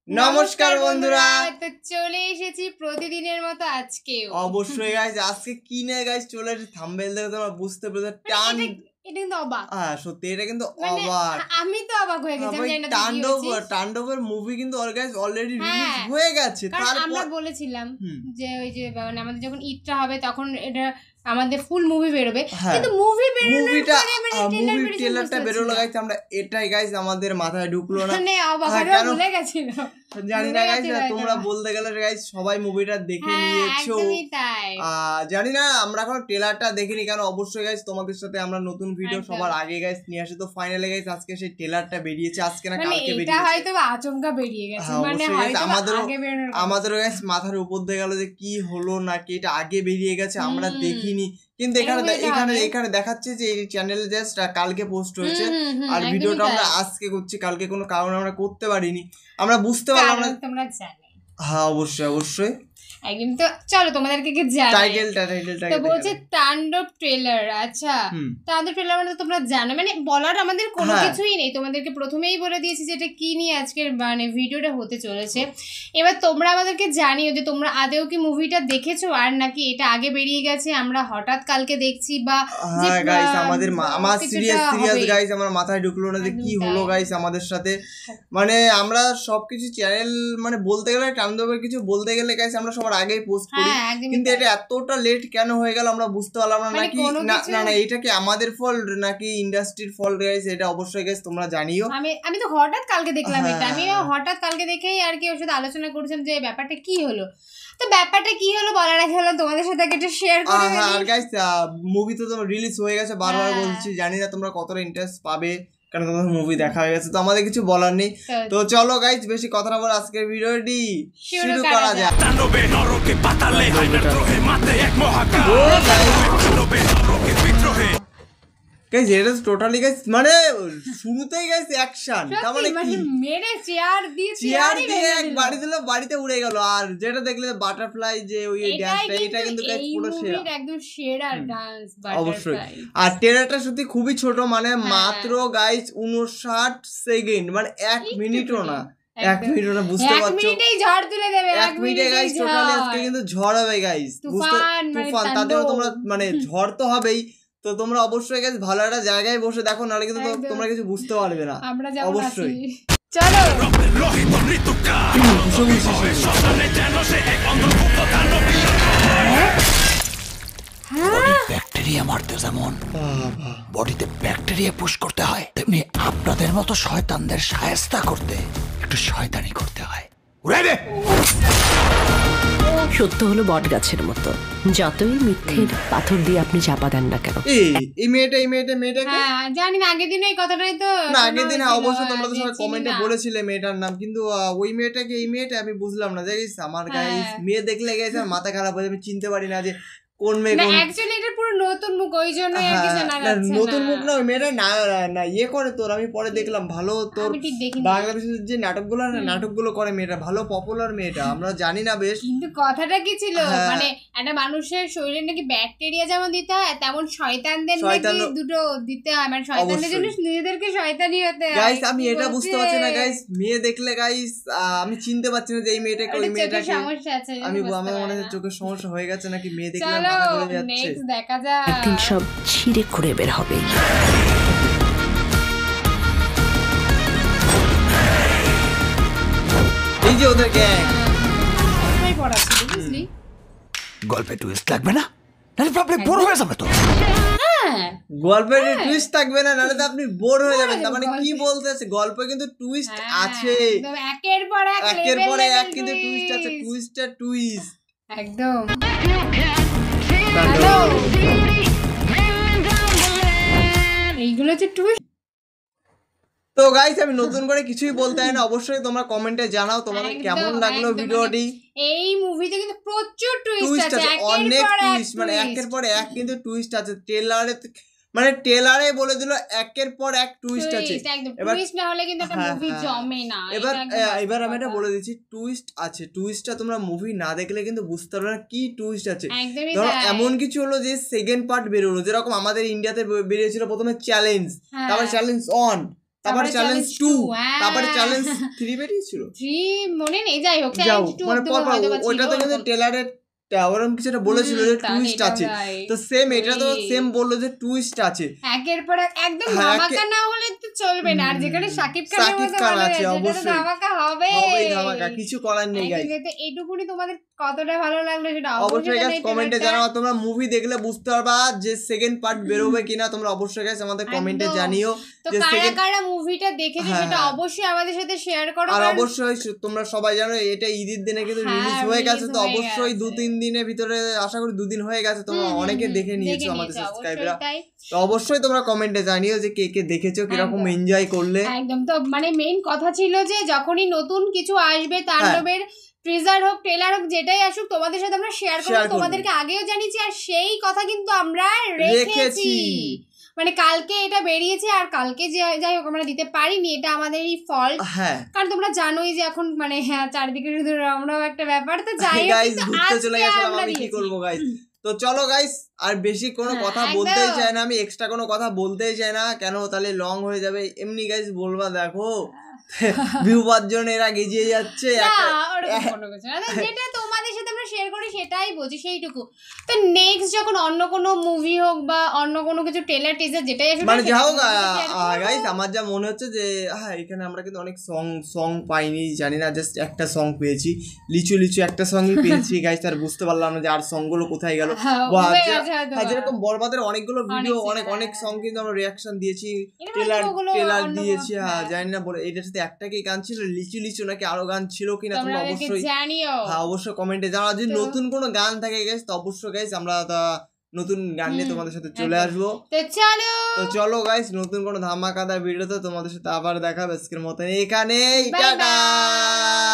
নমস্কার বন্ধুরা, তো চলে এসেছি প্রতিদিনের মতো আজকেও। অবশ্যই গাইস, আজকে কি নিয়ে গাইস চলে এসেছি থাম্বনেল দেখে তোমরা বুঝতে পেরেছো। এটা কিন্তু অবাক। হ্যাঁ সত্যি, এটা কিন্তু অবাক। আমি তো অবাক হয়ে গেছি, আমি জানি না তাণ্ডবের মুভি কিন্তু অলরেডি রিলিজ হয়ে গেছে। তারপর আমরা বলেছিলাম যে ওই যে মানে আমাদের যখন ঈদটা হবে তখন এটা আমাদের ফুল মুভি বেরোবে, কিন্তু মুভিটা ট্রেলারটা বেরোলো গাইস, আমরা এটাই গাইস আমাদের মাথায় ঢুকলো না, মানে অবাক হয়ে ভুলে গেছিল। জানি না গাইস, তোমরা বলতে গেলে গাইস সবাই মুভিটা দেখে নিয়েছো, জানি না আমরা এখন ট্রেলারটা দেখিনি কেন। অবশ্যই গাইস তোমাদের সাথে আমরা নতুন ভিডিও সবার আগে গাইস নিয়ে আসি। তো ফাইনালি গাইস আজকে সেই ট্রেলারটা বেরিয়েছে, আজকে না কালকে বেরিয়েছে। এটা হয়তো আচমকা বেরিয়ে গেছে, মানে হয়তো আমাদের গাইস মাথার উপর দিয়ে গেল যে কি হলো নাকি এটা আগে বেরিয়ে গেছে আমরা দেখিনি। কিন্তু এখানে দেখাচ্ছে যে এই চ্যানেলে জাস্ট কালকে পোস্ট হয়েছে, আর ভিডিওটা আমরা আজকে করছি, কালকে কোনো কারণে আমরা করতে পারিনি, আমরা বুঝতে পারলাম না। তোমরা জানো, হ্যাঁ অবশ্যই একদম। তো চলো তোমাদেরকে কি জানাই, টাইটেলটা তো বলছে তাণ্ডব ট্রেলার। আচ্ছা, তাণ্ডব ট্রেলার মানে তোমরা জানো, মানে বলার আমাদের কোনো কিছুই নেই, তোমাদেরকে প্রথমেই বলে দিয়েছি যে এটা কি নিয়ে আজকের মানে ভিডিওটা হতে চলেছে। এবার তোমরা আমাদেরকে জানিও যে তোমরা আদেও কি মুভিটা দেখেছো, আর নাকি এটা আগে বেরিয়ে গেছে আমরা হঠাৎ কালকে দেখছি, বা গাইস আমার সিরিয়াস গাইস আমার মাথায় ঢুকলো না যে কি হলো গাইস আমাদের সাথে। মানে আমরা সবকিছু চ্যানেল মানে বলতে গেলে তাণ্ডবের কিছু বলতে গেলে গাইস আমরা সবার আগেই পোস্ট করি, কিন্তু এটা এতটা লেট কেন হয়ে গেল আমরা বুঝতে পারলাম না। নাকি না এটা কি আমাদের ফল্ট নাকি ইন্ডাস্ট্রির ফল্ট গাইস, এটা অবশ্যই গাইস তোমরা জানিও। আমি তো হঠাৎ কালকে দেখলাম এটা, আমি হঠাৎ কালকে দেখেই আর কি ওর সাথে আলোচনা করছিলাম যে ব্যাপারটা কি হলো। তো ব্যাপারটা কি হলো বলার আগে হলো তোমাদের সাথে একটা শেয়ার করে দিই। আর গাইস মুভি তো তোমার রিলিজ হয়ে গেছে, বারবার বলছি, জানি না তোমরা কতটা ইন্টারেস্ট পাবে কারণ তোমাদের মুভি দেখা হয়ে গেছে, তো আমাদের কিছু বলার নেই। তো চলো গাইস বেশি কথা না বলে আজকের ভিডিওটি শুরু করা যাক। তাণ্ডবে নরকে পাতালে হাইনাদ্রোহে মাতে এক মহাকাল, তাণ্ডবে নরকে বিদ্রোহে গাইস, এটা টোটালি গাইস মানে শুরুতেই গাইস অ্যাকশন, তার মানে কি মেরে চেয়ার দিয়ে এক বাড়ি দিল, বাড়িতে উড়ে গেল। আর যেটা দেখলে বাটারফ্লাই যে ওই ডান্সটা, এটা কিন্তু গাইস পুরো সেরা, একদম সেরা ডান্স অবশ্যই। আর ট্রেলারটা সত্যি খুবই ছোট, মানে মাত্র গাইস 59 সেকেন্ড, মানে 1 মিনিটও না, 1 মিনিটও না, বুঝতে পারছো? 1 মিনিটেই ঝড় তুলে দেবে, 1 মিনিটে গাইস টোটালি আজকে কিন্তু ঝড় হবে গাইস, তুফান। তাতেও তোমরা মানে ঝড় তো হবেই, তো তোমরা অবশ্যই গাইস ভালো একটা জায়গায় বসে দেখো, নাহলে কিন্তু তোমরা কিছু বুঝতে পারবে না। অবশ্যই চলো ব্যাকটেরিয়া মারতে যেমন বডিতে ব্যাকটেরিয়া পুশ করতে হয়, তেমনি আপনাদের মতো শয়তানদের শায়েস্তা করতে একটু শয়তানি করতে হয়। সত্য হলো বট গাছের মতো, যতই মিথ্যের পাথর দিয়ে আপনি চাপা দেন না কেন। এই মেয়েটা জানি না, আগের দিন এই কথাটাই তো না, আগের দিন অবশ্যই তোমরা তো সবাই কমেন্টে বলেছিলে মেয়েটার নাম, কিন্তু ওই মেয়েটাকে এই মেয়েটা আমি বুঝলাম না। জানিস আমার গাইস মেয়ে দেখলে গেছে মাথা খারাপ হয়ে, আমি চিনতে পারি না যে কোন মেয়ে। না অ্যাকচুয়ালি এটা পুরো নতুন মুখ, ওই জন্য আর কি জানা যাচ্ছে না। নতুন মুখ না, ওই মেয়েটা না ইয়ে করে তোর, আমি পরে দেখলাম ভালো তোর বাংলাদেশের যে নাটকগুলো করে মেয়েটা, ভালো পপুলার মেয়েটা, আমরা জানি না বেশ। কিন্তু কথাটা কি ছিল, মানে একটা মানুষের শরীরে নাকি ব্যাকটেরিয়া যেমন দিতে হয় তেমন শয়তানদের নাকি দুটো দিতে হয়, মানে শয়তানদের জন্য নিজেদেরকে শয়তানি হতে হয়। গাইস আমি এটা বুঝতে পারছি না গাইস, মেয়ে দেখলে গাইস আমি চিনতে পারছি না যে এই মেয়েটাকে ওই মেয়েটাকে। সমস্যা আছে, আমার মনে হয় চোখের সমস্যা হয়ে গেছে নাকি, মেয়ে দেখলে একদিন সব ছিঁড়ে খুঁড়ে বের হবে। এই যে ওদের গ্যাং গল্পে টুইস্ট লাগবে না, নাহলে প্রবলেম বোর হয়ে যাবে। তো গল্পে টুইস্ট থাকবে না, নাহলে তো আপনি বোর হয়ে যাবেন। তার মানে কি বলতেছে, গল্পে কিন্তু টুইস্ট আছে, একের পর এক কিন্তু টুইস্ট আছে, টুইস্ট একদম। এইগুলো হচ্ছে টুইস্ট। তো গাইস আমি নতুন করে কিছুই বলতে হয় না, অবশ্যই তোমরা কমেন্টে জানাও তোমাদের কেমন লাগলো ভিডিওটি। এই মুভিতে কিন্তু প্রচুর টুইস্ট আছে, অনেক টুইস্ট, মানে একের পর এক কিন্তু টুইস্ট আছে। ট্রেলারে বলে দিল একের পর এক টুইস্ট আছে। এবার টুইস্ট না হলে কিন্তু একটা মুভি জমে না। এবার আমি এটা বলে দিচ্ছি, টুইস্ট আছে, টুইস্টটা তোমরা মুভি না দেখলে কিন্তু বুঝতে পারবে না কি টুইস্ট আছে। ধরো এমন কিছু হলো যে সেকেন্ড পার্ট বেরোলো, যেরকম আমাদের ইন্ডিয়াতে বেরিয়েছিল প্রথমে চ্যালেঞ্জ, তারপর চ্যালেঞ্জ অন, তারপরে চ্যালেঞ্জ 2, তারপরে চ্যালেঞ্জ 3 বেরিয়েছিল, 3 মনে নেই, যাই হোক চ্যালেঞ্জ 2 মানে পর ওইটাতে কিন্তু টেলারের ওরকম কিছু একটা বলেছিল যে টুইস্ট আছে, তো সেম এটা তো সেম বললো যে টুইস্ট আছে, একের পর এক একদম ধামাকা না হলে তো চলবে না। আর যেখানে শাকিব খানের মতো বলা আছে যায় অবশ্যই ধামাকা হবে, হবেই ধামাকা, কিছু করার নেই গাইস। এইটুকুনি তোমাদের কতটা ভালো লাগলো সেটা অবশ্যই গাইস কমেন্টে জানাও, তোমরা মুভি দেখলে বুঝতে পারবা যে সেকেন্ড পার্ট বেরোবে কিনা, তোমরা অবশ্যই গাইস আমাদের কমেন্টে জানিও তো যে কারা কারা মুভিটা দেখেছে সেটা অবশ্যই আমাদের সাথে শেয়ার করো। আর অবশ্যই তোমরা সবাই জানো এটা ঈদের দিনে কিন্তু রিলিজ হয়ে গেছে, তো অবশ্যই 2-3 দিনের ভিতরে, আশা করি 2 দিন হয়ে গেছে, তোমরা অনেকে দেখে নিয়েছো আমাদের সাবস্ক্রাইবাররা, তো অবশ্যই তোমরা কমেন্টে জানিও যে কে কে দেখেছো, কিরকম এনজয় করলে। একদম, তো মানে মেইন কথা ছিল যে যখনই নতুন কিছু আসবে তাণ্ডবের ট্রিজার হোক ট্রেলার হোক যেটাই আসুক তোমাদের সাথে আমরা শেয়ার করব, তোমাদেরকে আগেও জানিয়েছি আর সেই কথা কিন্তু আমরা রেখেছি। মানে কালকে এটা বেরিয়েছে আর কালকে যাই হোক আমরা দিতে পারিনি, এটা আমাদেরই ফল্ট, কারণ তোমরা জানোই যে এখন মানে চারিদিকে শুধু রামরাও একটা ব্যাপার, তো যাই হোক চলে গেছিলাম আমি, কি করবো গাইস। তো চলো গাইস, আর বেশি কোনো কথা বলতেই চাই না আমি, এক্সট্রা কোনো কথা বলতেই চাই না, কেন তাহলে লং হয়ে যাবে। এমনি গাইস বলবা দেখো ভিউ পাওয়ার জন্য এরা গেজিয়ে যাচ্ছে, যেটা তোমাদের সাথে আমরা শেয়ার করি সেটাই বলছি, সেইটুকু। তো নেক্সট যখন অন্য কোনো মুভি হোক বা অন্য কোনো কিছু ট্রেলার টিজার যেটাই আসবে, মানে যাও গাইস, আমার যা মনে হচ্ছে যে এখানে আমরা কিন্তু অনেক সং পাইনি, জানি না, জাস্ট একটা সং পেয়েছি, লিচু একটা সঙ্গই পেয়েছি গাইস, আর বুঝতে পারলাম না যে আর সং গুলো কোথায় গেল। যেরকম বরবাদের অনেকগুলো ভিডিও, অনেক সং কিন্তু আমরা রিয়াকশন দিয়েছি, ট্রেলার দিয়েছি, জানি না বলে এটার সাথে একটাই গান ছিল লিচু নাকি আরো গান ছিল কিনা, তোমরা অবশ্যই অবশ্যই কমেন্টে জানাও। যদি নতুন কোনো গান থাকে গাইস তো অবশ্যই গাইস আমরা নতুন গান নিয়ে তোমাদের সাথে চলে আসবো। তো চলো গাইস, নতুন কোনো ধামাকাদার ভিডিওতে তোমাদের সাথে আবার দেখা হবে, আজকের মতো এখানেই, টাটা।